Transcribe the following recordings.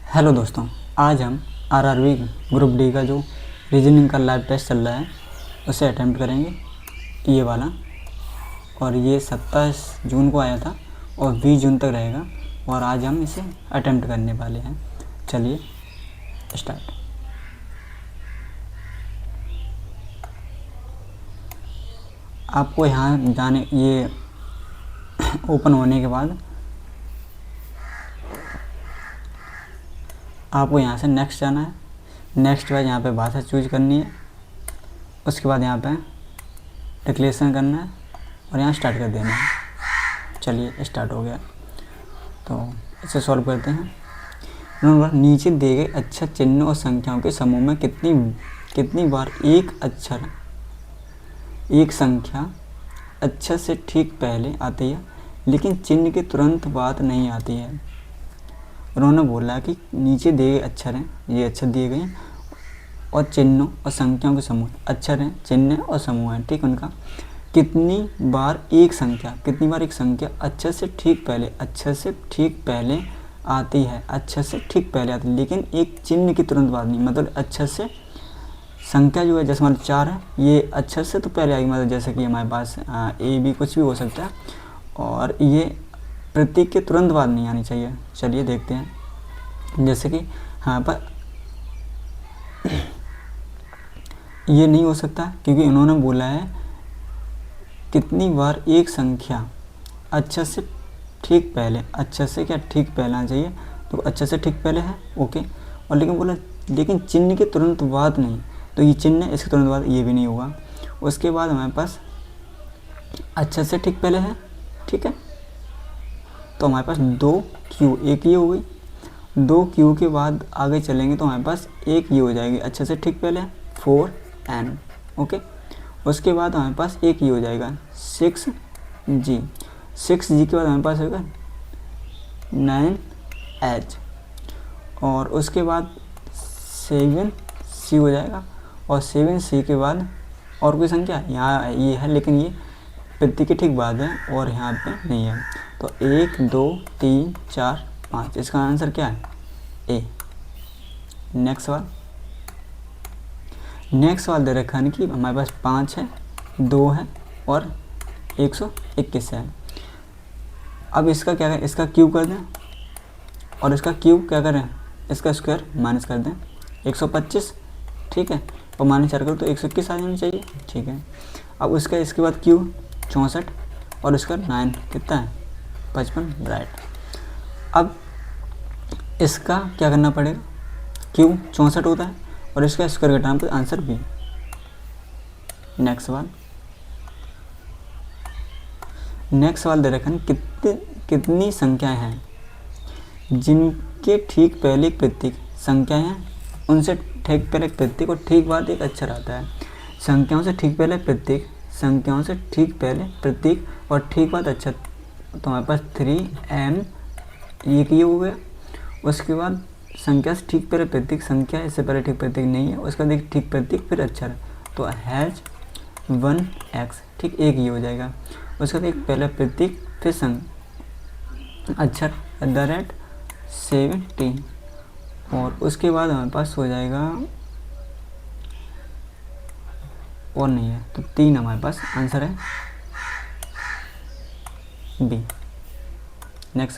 Hello दोस्तों, आज हम आरआरबी ग्रुप डी का जो रीजनिंग का लाइव टेस्ट चल रहा है उसे अटेम्प्ट करेंगे, ये वाला। और ये 27 जून को आया था और 20 जून तक रहेगा और आज हम इसे अटेम्प्ट करने वाले हैं। चलिए स्टार्ट। आपको यहाँ जाने, ये ओपन होने के बाद आपको यहाँ से नेक्स्ट जाना है। नेक्स्ट के बाद यहाँ पे भाषा चूज करनी है। उसके बाद यहाँ पे डिक्लेरेशन करना है और यहाँ स्टार्ट कर देना है। चलिए स्टार्ट हो गया, तो इसे सॉल्व करते हैं। नंबर नीचे दिए गए अक्षर, चिन्ह और संख्याओं के समूह में कितनी बार एक संख्या अक्षर से ठीक पहले आती है लेकिन चिन्ह के तुरंत बाद नहीं आती है। उन्होंने बोला कि नीचे दिए गए अक्षर हैं, ये अक्षर दिए गए हैं और चिन्हों और संख्याओं के समूह, अक्षर हैं, चिन्ह और समूह हैं, ठीक। उनका कितनी बार एक संख्या अक्षर से ठीक पहले आती है, लेकिन एक चिन्ह के तुरंत बाद नहीं। मतलब अक्षर से संख्या जो है, जैसे हमारे 4 है, ये अक्षर से तो पहले आएगी। मतलब जैसे कि हमारे पास ए बी कुछ भी हो सकता है, और ये प्रतीक के तुरंत बाद नहीं आनी चाहिए। चलिए देखते हैं। जैसे कि यहाँ पर ये नहीं हो सकता क्योंकि उन्होंने बोला है कितनी बार एक संख्या अक्षर से ठीक पहले आना चाहिए, तो अक्षर से ठीक पहले है, ओके। और लेकिन बोला लेकिन चिन्ह के तुरंत बाद नहीं, तो ये चिन्ह है, इसके तुरंत बाद ये भी नहीं होगा। उसके बाद हमारे पास अक्षर से ठीक पहले है, ठीक है। तो हमारे पास 2 क्यू, एक ये हो गई। 2 क्यू के बाद आगे चलेंगे तो हमारे पास एक ये हो जाएगी, अच्छे से ठीक पहले 4n, ओके। उसके बाद हमारे पास एक ये हो जाएगा 6g। 6g के बाद हमारे पास होगा 9h, और उसके बाद 7c हो जाएगा। और 7c के बाद और कोई संख्या यहाँ ये है, लेकिन ये प्रतीक के ठीक बाद है और यहाँ पे नहीं है। तो 1 2 3 4 5, इसका आंसर क्या है? ए। नेक्स्ट सवाल दे रखा है कि हमारे पास 5 है, 2 है और 121 है। अब इसका क्या करें? इसका क्यूब कर दें, और इसका क्यूब क्या करें? इसका स्क्वायर माइनस कर दें, 125, ठीक है। और माइनस 4 करो तो 121 आ जाना चाहिए, ठीक है। अब उसका इसके बाद क्यूब 64 और इसका 9 कितना है? 55, राइट। अब इसका क्या करना पड़ेगा? क्यूब 64 होता है और इसका स्क्वायर घटाना, तो आंसर बी। नेक्स्ट सवाल दे रखा है कितनी संख्याएं हैं जिनके ठीक पहले एक प्रतीक, संख्याएं हैं उनसे ठीक पहले एक प्रतीक और ठीक बाद एक अक्षर आता है। संख्याओं से ठीक पहले प्रतीक और ठीक बाद अक्षर, तो हमारे पास 3m, एक ये हो गया। उसके बाद संख्या से ठीक पहले प्रतीक, संख्या इससे पहले ठीक प्रतीक नहीं है, उसका देख ठीक प्रतीक फिर अक्षर, तो हैज 1x, ठीक, एक ये हो जाएगा। उसका देख पहले प्रतीक फिर अक्षर @17, और उसके बाद हमारे पास हो जाएगा और नहीं है, तो 3 हमारे पास आंसर है बी। नेक्स्ट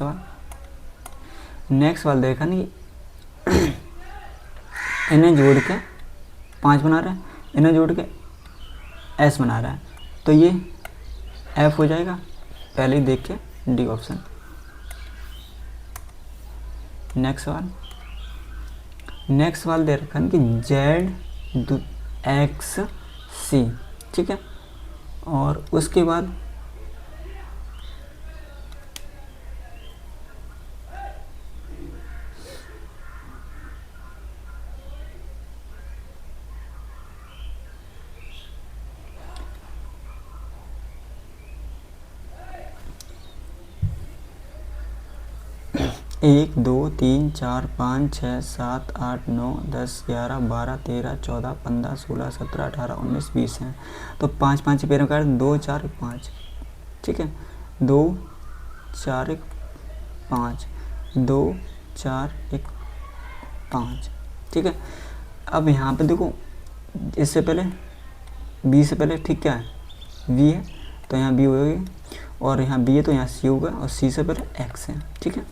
सवाल देखा नहीं, इन्हें जोड़ के 5 बना रहा है, इन्हें जोड़ के s बना रहा है, तो ये f हो जाएगा। पहले ही देख के डी ऑप्शन। नेक्स्ट सवाल दे रखा है कि ZXC, ठीक है। और उसके बाद एक 2 3 4 5 6 7 8 9 10 11 12 13 14 15 16 17 18 19 20 हैं, तो 5 5 पैरों का 2 4 5, ठीक है। 2 4 1 5, 2 4 1 5। ठीक है, अब यहाँ पे देखो, इससे पहले बी से पहले ठीक क्या है, वी है, तो यहाँ बी होगी, और यहाँ बी है तो यहाँ सी होगा, और सी से पहले एक्स है। ठीक है,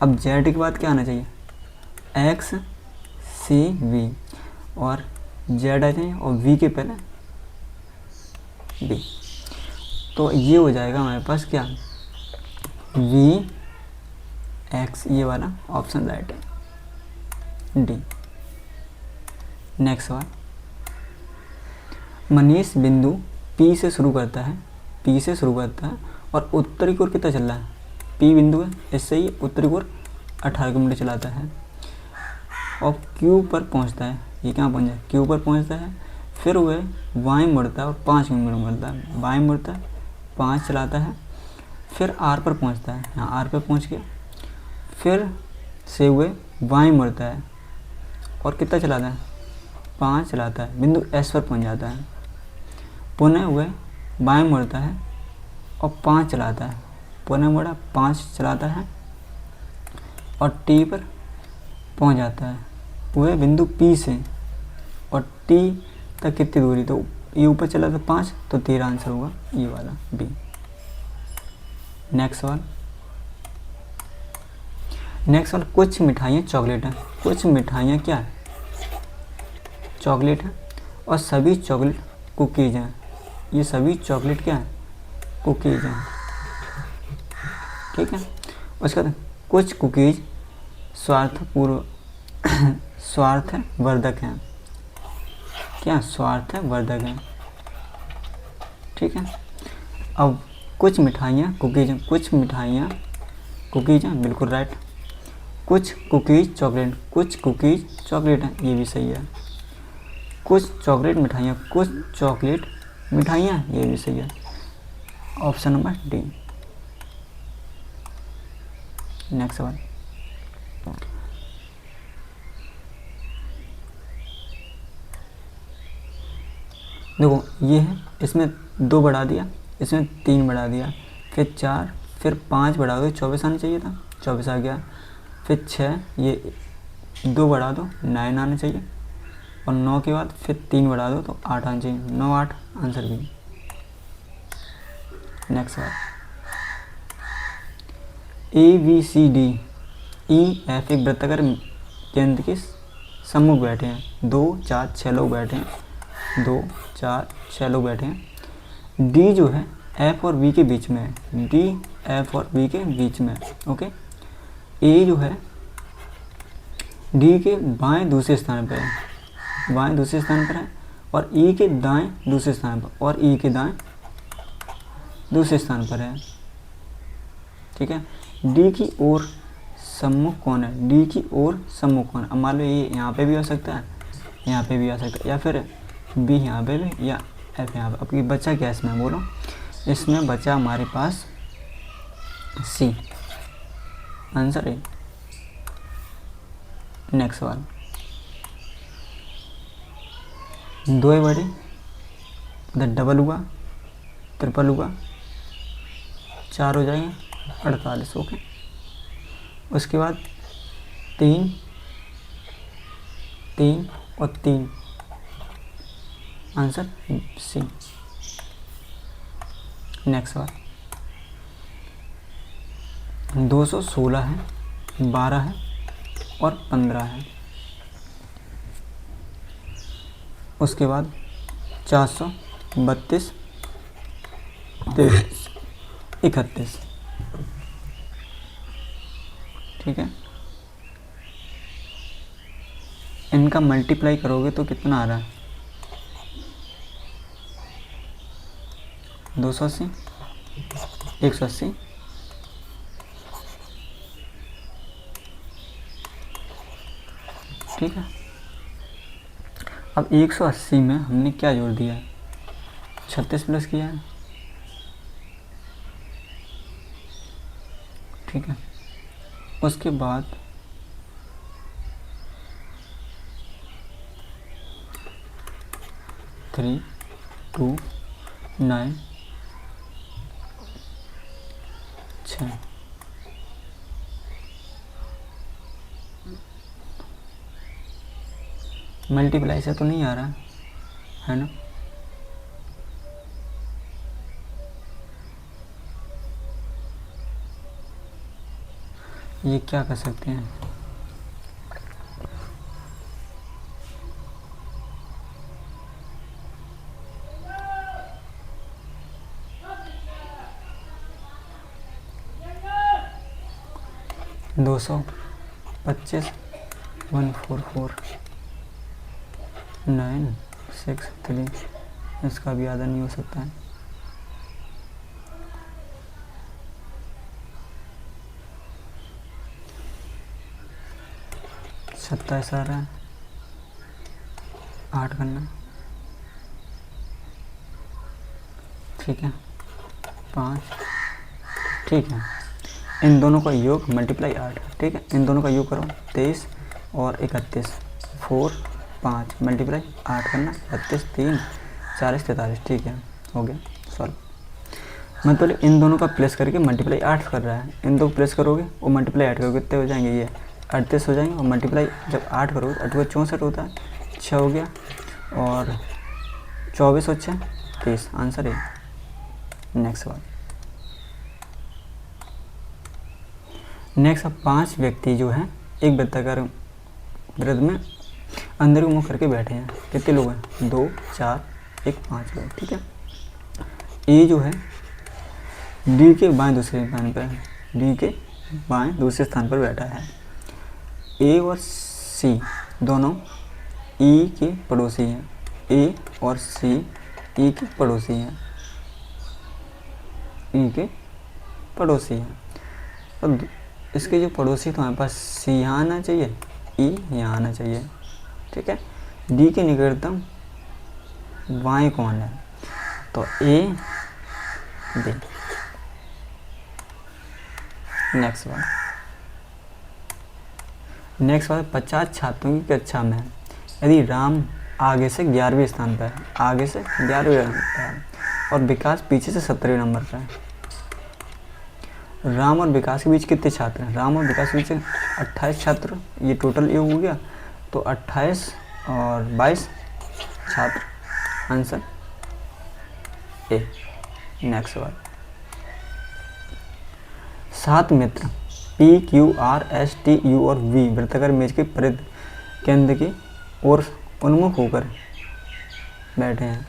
अब जेड के बाद क्या आना चाहिए, एक्स सी वी, और जेड आ जाए और वी के पहले बी। तो ये हो जाएगा हमारे पास क्या, वी एक्स, ये वाला ऑप्शन राइट है, डी। नेक्स्ट सवाल, मनीष बिंदु पी से शुरू करता है, पी से शुरू करता है और उत्तरी की ओर कितना चल रहा है, पी बिंदु है, इससे ही उत्तरी की ओर 18 किलोमीटर चलाता है, और क्यू पर पहुंचता है, ये कहाँ पहुंचा है, क्यू पर पहुंचता है, फिर वह बाएं मुड़ता है और 5 किलोमीटर मुड़ता है, बाएं मुड़ता है, 5 चलाता है, फिर आर पर पहुंचता है, यहाँ आर पर पहुंच गया, फिर से हुए बाएं मुड़ता है और कितना चलाता है, 5 चलाता है, बिंदु एस पर पहुंच जाता है, पुनः वह बाएं मुड़ता है और 5 चलाता है, पुनः मुड़ा 5 चलाता है और टी पर पहुंच जाता है, वह बिंदु पी से और टी तक कितनी दूरी, तो ये ऊपर चला था 5, तो 13 आंसर होगा ये वाला बी। नेक्स्ट सवाल, कुछ मिठाइयाँ चॉकलेट हैं, कुछ मिठाइयाँ क्या है, चॉकलेट है, और सभी चॉकलेट कुकीज़ हैं, ये सभी चॉकलेट क्या है, कुकीज़ हैं। ठीक है, उसके बाद कुछ कुकीज़ स्वार्थवर्धक हैं, क्या स्वार्थवर्धक हैं। ठीक है, अब कुछ मिठाइयाँ कुकीज़ हैं, कुछ मिठाइयाँ कुकीज़ हैं, बिल्कुल राइट। कुछ कुकीज़ चॉकलेट, कुछ कुकीज़ चॉकलेट हैं, ये भी सही है। कुछ चॉकलेट मिठाइयाँ, कुछ चॉकलेट मिठाइयाँ, ये भी सही है, ऑप्शन नंबर डी। नेक्स्ट सवाल, देखो ये है, इसमें 2 बढ़ा दिया, इसमें 3 बढ़ा दिया, फिर 4, फिर 5 बढ़ा दो, 24 आना चाहिए था, 24 आ गया, फिर 6, ये 2 बढ़ा दो, 9 आना चाहिए, और 9 के बाद फिर 3 बढ़ा दो तो 8 आना चाहिए, 9 8 आंसर भी। नेक्स्ट सवाल, ABCD EF एक वृत्ताकार केंद्र के सम्मुख बैठे हैं, 2 4 6 लोग बैठे हैं, 2 4 6 लोग बैठे हैं, D जो है F और B के बीच में है, D F और B के बीच में है। ओके, A जो है D के बाएं दूसरे स्थान पर है, बाएं दूसरे स्थान पर है, और E के दाएं दूसरे स्थान पर, और E के दाएं दूसरे स्थान पर है। ठीक है, D की ओर सम्मुख कौन है, D की ओर सम्मुख कौन है, अब मान लो ये यहाँ पे भी हो सकता है, यहाँ पे भी आ सकता है, या फिर B यहाँ पे भी, या F यहाँ पे। अब ये बचा क्या इसमें, बोलो, इसमें बचा हमारे पास C, आंसर है। नेक्स्ट सवाल, 2 बड़े, इधर डबल हुआ, ट्रिपल हुआ, 4 हो जाएंगे 48। ओके, उसके बाद 3 3 और 3, आंसर सी। नेक्स्ट सवाल, 216 है, 12 है और 15 है, उसके बाद 432 33 31। ठीक है, इनका मल्टीप्लाई करोगे तो कितना आ रहा है, 280 180। ठीक है, अब 180 में हमने क्या जोड़ दिया है, 36 प्लस किया है। ठीक है, उसके बाद 3 2 9 6 मल्टीप्लाई से तो नहीं आ रहा है ना। ये क्या कर सकते हैं, दो सौ 25 144 963, इसका भी आधा नहीं हो सकता है। सत्ताईस आ रहा है, 8 करना, ठीक है, 5, ठीक है। इन दोनों का योग मल्टीप्लाई 8, ठीक है, इन दोनों का योग करो 23 और 31, 4 5 मल्टीप्लाई 8 करना, 32 3 40 43, ठीक है, हो गया सॉल्व। मतलब इन दोनों का प्लस करके मल्टीप्लाई 8 कर रहा है, इन दो प्लस करोगे और मल्टीप्लाई 8 करोगे कितने हो जाएंगे, ये 38 हो जाएंगे, और मल्टीप्लाई जब 8 करोगे 8 को 64 होता है, 6 हो गया, और 24 और 6 30, आंसर है। नेक्स्ट सवाल। नेक्स्ट अब 5 व्यक्ति जो हैं एक वृत्ताकार वृत्त में अंदर की मुँह करके बैठे हैं। कितने लोग हैं, 2 4 1 5 लोग, ठीक है। ए जो है डी के बाएं दूसरे स्थान पर, डी के बाएं दूसरे स्थान पर बैठा है। ए और सी दोनों ई के पड़ोसी हैं, ए और सी ई के पड़ोसी हैं, ई के पड़ोसी हैं। अब इसके जो पड़ोसी तो हमारे पास सी यहाँ आना चाहिए, ई यहाँ आना चाहिए, ठीक है। डी के निकटतम बाएं कौन है, तो ए डी। नेक्स्ट बार 50 छात्रों की कक्षा में यदि राम आगे से 11वें स्थान पर है, आगे से 11वें नंबर पर है, और विकास पीछे से 17वें नंबर पर है। राम और विकास के बीच कितने छात्र हैं, राम और विकास के बीच 28 छात्र, ये टोटल योग हो गया, तो 28 और 22 छात्र, आंसर ए। नेक्स्ट सवाल। 7 मित्र P Q R S T U और वी वृत्ताकार मेज के परिध केंद्र की ओर उन्मुख होकर बैठे हैं।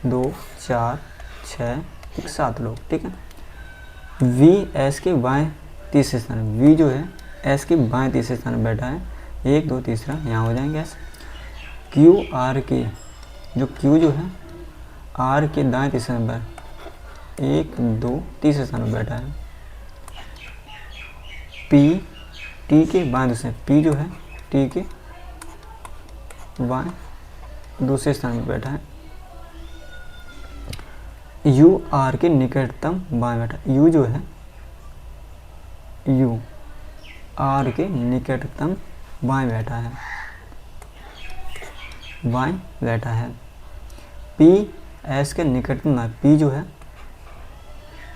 2 4 6 7 लोग, ठीक है। वी एस के बाएं तीसरे स्थान, वी जो है एस के बाएं तीसरे स्थान पर बैठा है, 1 2 तीसरा यहाँ हो जाएंगे एस। क्यू आर के जो क्यू जो है आर के दाएं तीसरे नंबर 1 2 तीसरे स्थान पर बैठा है। पी टी के बाएं दूसरे, पी जो है टी के बाएं दूसरे स्थान पर बैठा है। यू आर के निकटतम बाएं बैठा, यू जो है यू आर के निकटतम बाएं बैठा है, बाएं बैठा है। पी एस के निकटतम ना, पी जो है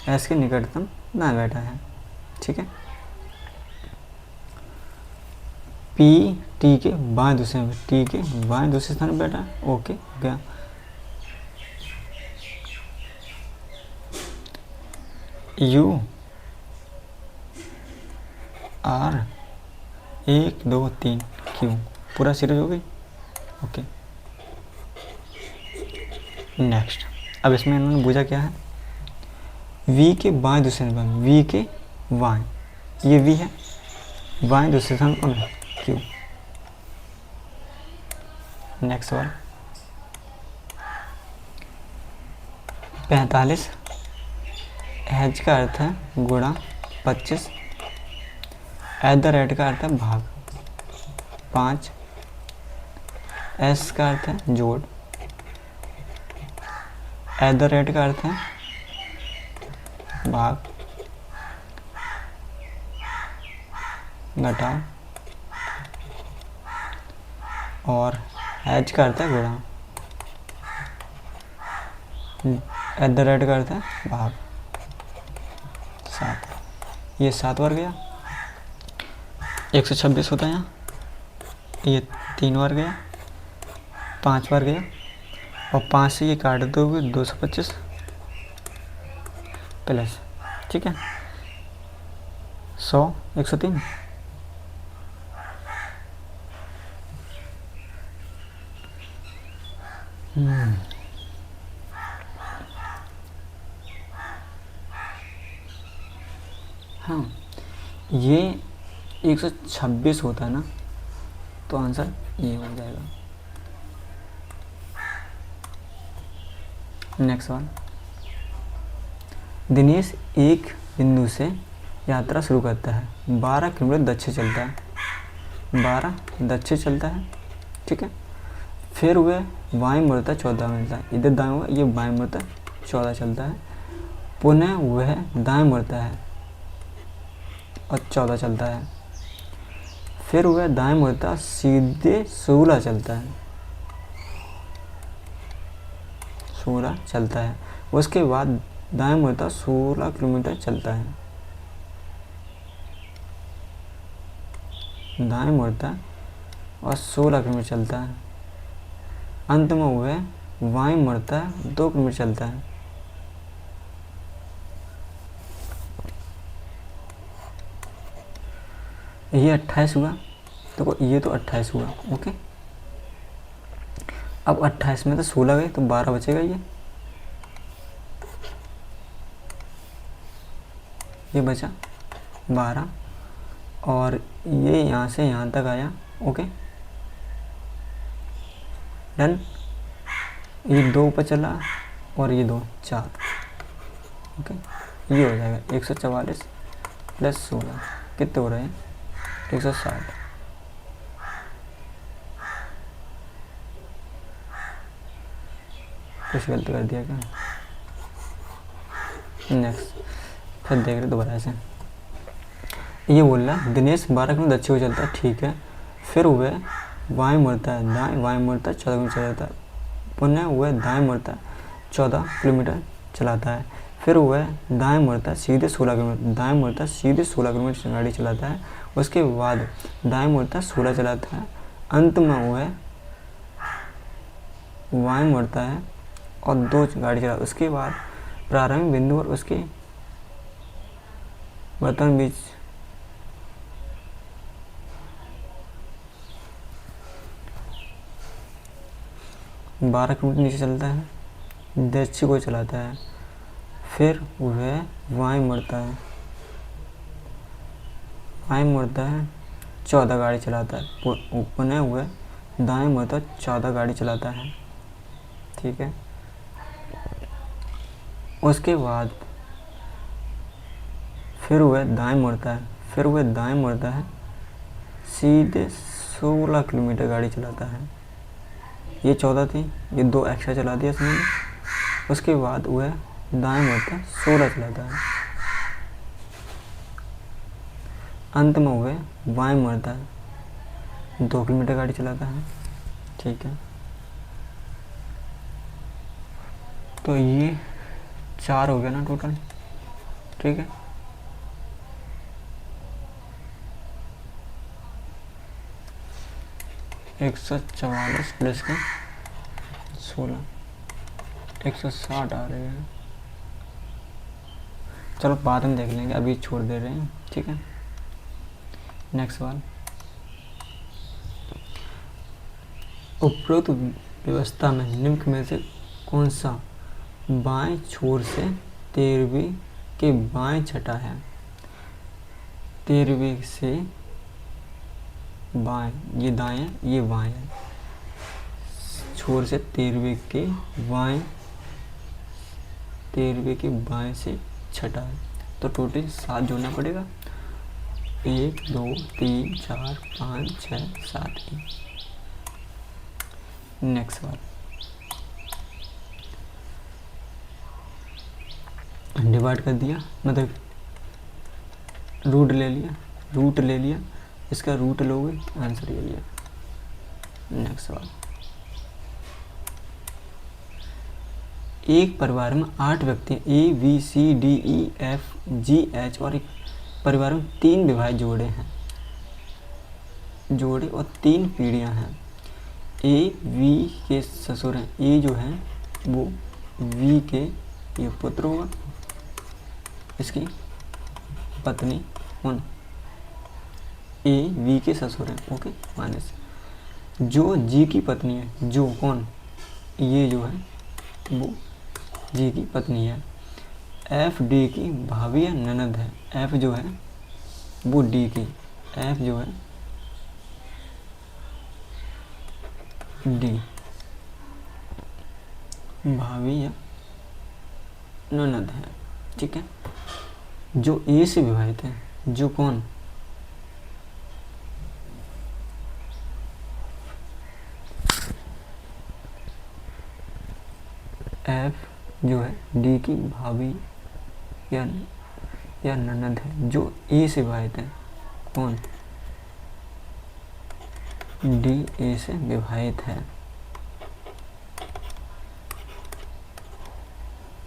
एस के निकटतम ना बैठा है, ठीक है। पी टी के बाएं दूसरे, टी के बाएं दूसरे स्थान पर बैठा है, ओके गया। यू आर 1 2 3 क्यू पूरा सीरीज हो गई, ओके। नेक्स्ट अब इसमें इन्होंने पूछा क्या है, वी के बाएं दूसरे स्थान, वी के बाएं, ये वी है, बाएं दूसरे स्थान कौन है, क्यू। नेक्स्ट सवाल। 45 एच का अर्थ है गुणा 25, एट द रेट का अर्थ है भाग 5, एस का अर्थ है जोड़, एट द रेट का अर्थ है भाग घटाओ, और एच का अर्थ है गुणा, एट द रेट का अर्थ है भाग 7, ये 7 बार गया, 126 होता है यहाँ, ये 3 बार गया, 5 बार गया, और 5 से ये काट दोगे 225 प्लस, ठीक है, 100 103। हाँ, ये 126 होता है ना, तो आंसर ये हो जाएगा। नेक्स्ट सवाल, दिनेश एक बिंदु से यात्रा शुरू करता है, 12 किलोमीटर दक्षिण चलता है, 12 दक्षिण चलता है, ठीक है, फिर वह बाएं मुड़ता 14 मिलता है, इधर दाएं हुआ, ये बाएं मुड़ता 14 चलता है, पुनः वह दाएं मुड़ता है और 14 चलता है, फिर वह दाएं मुड़ता सीधे 16 चलता है, 16 चलता है, उसके बाद दाएं मुड़ता 16 किलोमीटर चलता है, दाएं मुड़ता और 16 किलोमीटर चलता है, अंत में वह बाएं मुड़ता 2 किलोमीटर चलता है। ये 28 हुआ, देखो ये तो 28 हुआ, ओके। अब 28 में तो 16 गए तो 12 बचेगा, ये बचा 12, और ये यहाँ से यहाँ तक आया, ओके डन। ये 2 ऊपर चला और ये 2 4, ओके, ये हो जाएगा 144 प्लस 16 कितने हो रहे हैं 160। कुछ गलत कर दिया क्या? नेक्स्ट, फिर देख रहे दोबारा से। ये बोल रहा दिनेश 12 किलोमीटर दक्षिण को चलता है, ठीक है, फिर वह बाएं मुड़ता है, दाएं बाएं मुड़ता 14 किलोमीटर चलाता है, पुनः वह दाएं मुड़ता 14 किलोमीटर चलाता है, फिर वह दाएं मुड़ता सीधे 16 किलोमीटर, दाएं मुड़ता सीधे 16 किलोमीटर गाड़ी चलाता है, उसके बाद दाएं मुड़ता 16 चलाता है, अंत में वह बाएं मुड़ता है और 2 गाड़ी चलाता है, उसके बाद प्रारंभिक बिंदु और उसके वर्तमान बीच बारह किलोमीटर नीचे चलता है, दक्षिण को चलाता है, फिर वह बाएं मुड़ता है, बाएं मुड़ता है 14 गाड़ी चलाता है, पुनः वह दाएं मुड़ता 14 गाड़ी चलाता है, ठीक है, उसके बाद फिर वह दाएं मुड़ता है, फिर वह दाएं मुड़ता है सीधे 16 किलोमीटर गाड़ी चलाता है, ये 14 थी, ये 2 एक्स्ट्रा चला दिया इसने, उसके बाद वह दाएं मुड़ता 16 चलाता है, अंत में वह बाएं मुड़ता 2 किलोमीटर गाड़ी चलाता है, ठीक है। तो ये 4 हो गया ना टोटल, ठीक है। एक 144 प्लस के 16 160 आ रहे हैं, चलो बाद में देख लेंगे, अभी छोड़ दे रहे हैं, ठीक है। नेक्स्ट सवाल, उपरोक्त व्यवस्था में निम्न में से कौन सा बाएं छोर से 13वीं के बाएं छटा है? 13वीं से बाएं, ये दाएं ये बाएं है, छोर से 13वीं के बाएं, 13वीं के बाएं से छटा है, तो टोटल 7 जोड़ना पड़ेगा, 1 2 3 4 5 6 7। नेक्स्ट सवाल, डिवाइड कर दिया, मतलब रूट ले लिया, इसका रूट लोगे आंसर ये लिया। नेक्स्ट सवाल, एक परिवार में 8 व्यक्ति A B C D E F G H और एक परिवार में 3 विवाहित जोड़े हैं। जोड़े और 3 पीढ़ियां हैं। ए वी के ससुर हैं। ए जो है वो वी के ये पुत्र होगा, इसकी पत्नी उन। ए वी के ससुर हैं, ओके, माइनस जो जी की पत्नी है, जो कौन, ये जो है वो जी की पत्नी है। एफ डी की भाभी या ननद है। एफ जो है वो डी की, एफ जो है डी भाभी या ननद है, ठीक है। जो ए से विवाहित है, जो कौन, एफ जो है डी की भाभी या ननद है, जो ए से विवाहित है, कौन, डी ए से विवाहित है,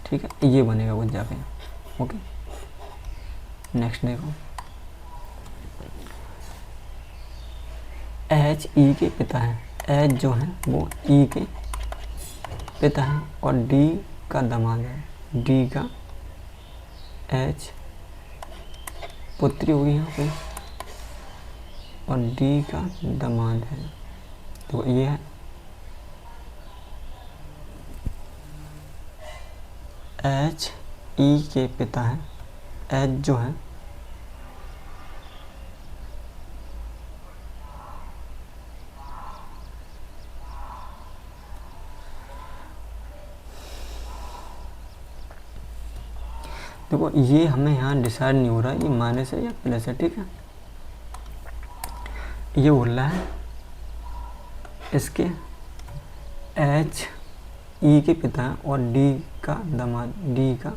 ठीक है। ये बनेगा कुछ जाके, ओके। नेक्स्ट देखो, एच ई के पिता है। एच जो है वो ई के पिता है और डी का दामाद है। डी का एच पुत्री होगी यहाँ पे और डी का दामाद है, तो ये है एच ई के पिता है। एच जो है देखो, ये हमें यहाँ डिसाइड नहीं हो रहा है ये माइनस है या प्लस है, ठीक है। ये बोल रहा है इसके एच ई के पिता और डी का दामाद, डी का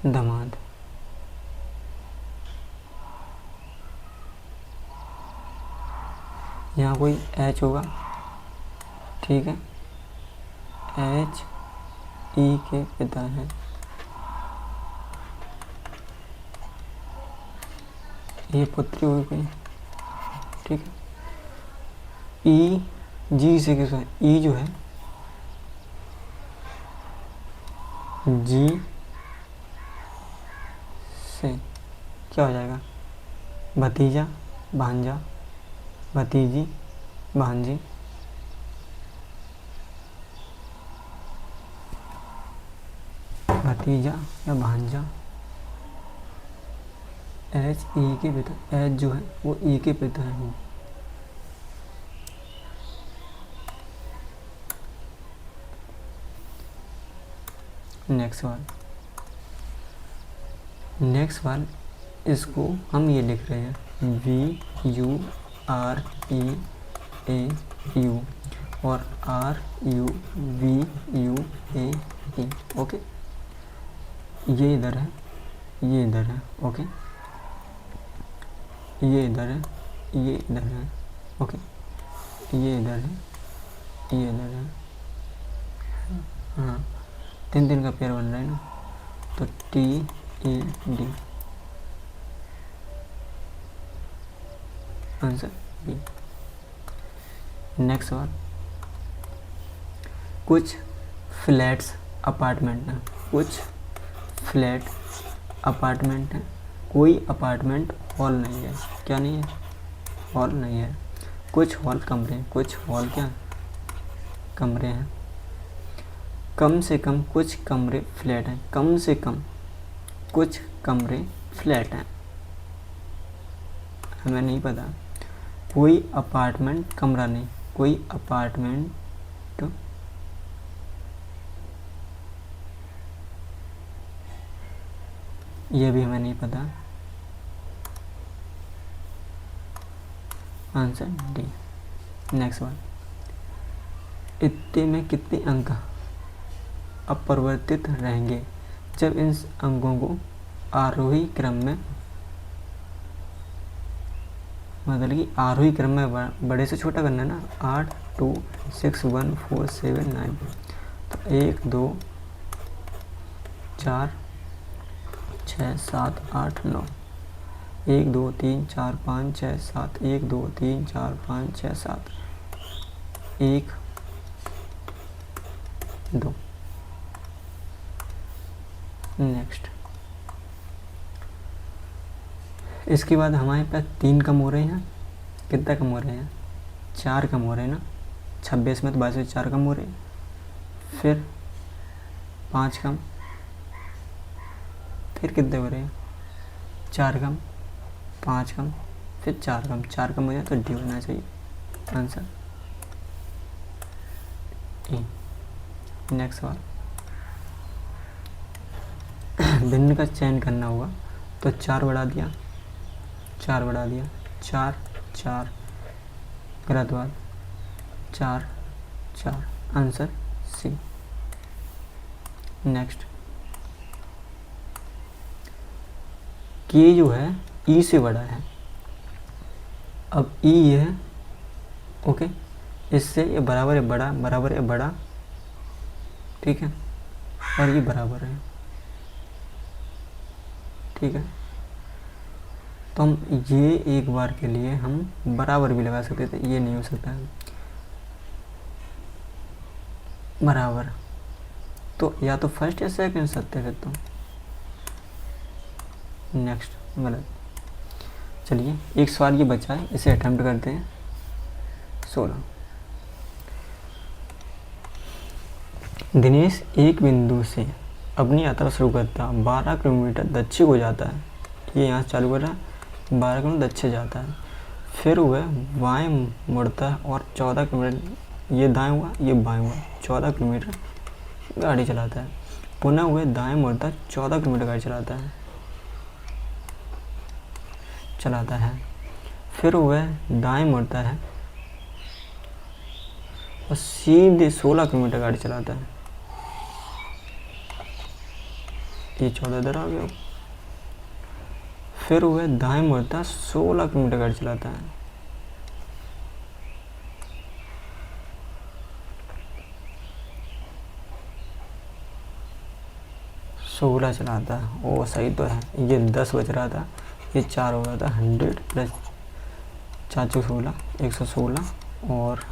दामाद, यहाँ कोई एच होगा, ठीक है। एच ई के पिता है, ये पुत्री हुई कोई, ठीक है। ई जी से किसका, ई जो है जी से क्या हो जाएगा, भतीजा भांजा, भतीजी भांजी, भतीजा या भांजा। एच ई के पिता, एच जो है वो ई के पिता है। नेक्स्ट वाल इसको हम ये लिख रहे हैं V U R E A U और R U V U A E, okay. ये इधर है, ये इधर है, ओके। ये इधर है, ये इधर है, ओके। ये इधर है, ये इधर है, हाँ। 3 का पेयर बन रहा है ना, तो T E D, answer B. Next one, कुछ फ्लैट्स अपार्टमेंट हैं, कुछ फ्लैट अपार्टमेंट हैं, कोई अपार्टमेंट हॉल नहीं है। क्या नहीं है, हॉल नहीं है। कुछ हॉल कमरे हैं, कुछ हॉल क्या कमरे हैं। कम से कम कुछ कमरे फ्लैट हैं, कम से कम कुछ कमरे फ्लैट हैं, हमें नहीं पता। कोई अपार्टमेंट कमरा नहीं, कोई अपार्टमेंट ये भी हमें नहीं पता, आंसर डी। नेक्स्ट वन, इतने में कितने अंक अपरिवर्तित रहेंगे जब इन अंकों को आरोही क्रम में, मतलब कि आरोही क्रम में बड़े से छोटा करना है ना। 8 2 6 1 4 7 9, तो 1 2 4 6 7 8 9, 1 2 3 4 5 6 7 1 2 3 4 5 6 7 1 2। नेक्स्ट, इसके बाद हमारे पास 3 कम हो रहे हैं। कितना कम हो रहे हैं? 4 कम हो रहे हैं ना। 26 में तो 22 में 4 कम हो रहे हैं। फिर 5 कम, फिर कितने हो रहे हैं? 4 कम, 5 कम, फिर 4 कम। 4 कम हो जाए तो डी होना चाहिए आंसर। नेक्स्ट सवाल, भिन्न का चयन करना होगा तो 4 बढ़ा दिया, 4 बढ़ा दिया, 4 4 ग्रहद्वार 4 4 आंसर सी। नेक्स्ट, के जो है ई से बड़ा है। अब ई ये है, ओके, इससे ये बराबर है बड़ा, बराबर है बड़ा, ठीक है, और ये बराबर है, ठीक है। तो हम ये एक बार के लिए हम बराबर भी लगा सकते थे, ये नहीं हो सकता है बराबर। तो या तो फर्स्ट या सेकंड सत्य फिर तो। नेक्स्ट गलत। चलिए एक सवाल ये बचा है, इसे अटेम्प्ट करते हैं। 16, दिनेश एक बिंदु से अपनी यात्रा शुरू करता 12 किलोमीटर दक्षिण को जाता है। ये यहाँ से चालू कर रहा है, 12 किलोमीटर दक्षिण जाता है। फिर वह बाएं मुड़ता है और 14 किलोमीटर, ये दाएं हुआ ये बाएं हुआ, 14 किलोमीटर गाड़ी चलाता है। पुनः वह दाएं मुड़ता 14 किलोमीटर गाड़ी चलाता है। फिर वह दाएं मुड़ता है और सीधे 16 किलोमीटर गाड़ी चलाता है। ये 14 इधर आ गया। फिर वह दाएं मुड़ता 16 किलोमीटर गाड़ी चलाता है। सोलह चलाता है, ओ सही तो है। ये 10 बज रहा था, ये 4 हो रहा था। 100 प्लस 4 चौक 16, 116 और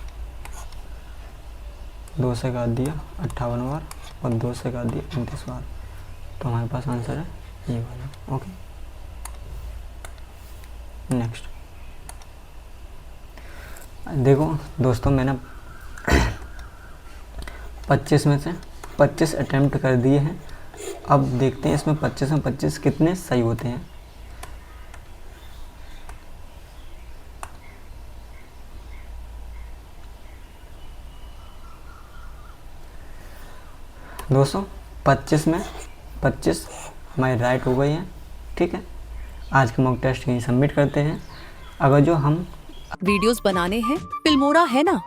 2 से काट दिया 58 बार और 2 से काट दिया 29 बार। तो हमारे पास आंसर है ये वाला। ओके, नेक्स्ट देखो दोस्तों, मैंने 25 में से 25 अटेम्प्ट कर दिए हैं। अब देखते हैं इसमें 25 में 25 कितने सही होते हैं। दोस्तों 25 में 25 हमारी राइट हो गई है, ठीक है। आज का मॉक टेस्ट यहीं सबमिट करते हैं। अगर जो हम वीडियोस बनाने हैं फिल्मोरा है ना,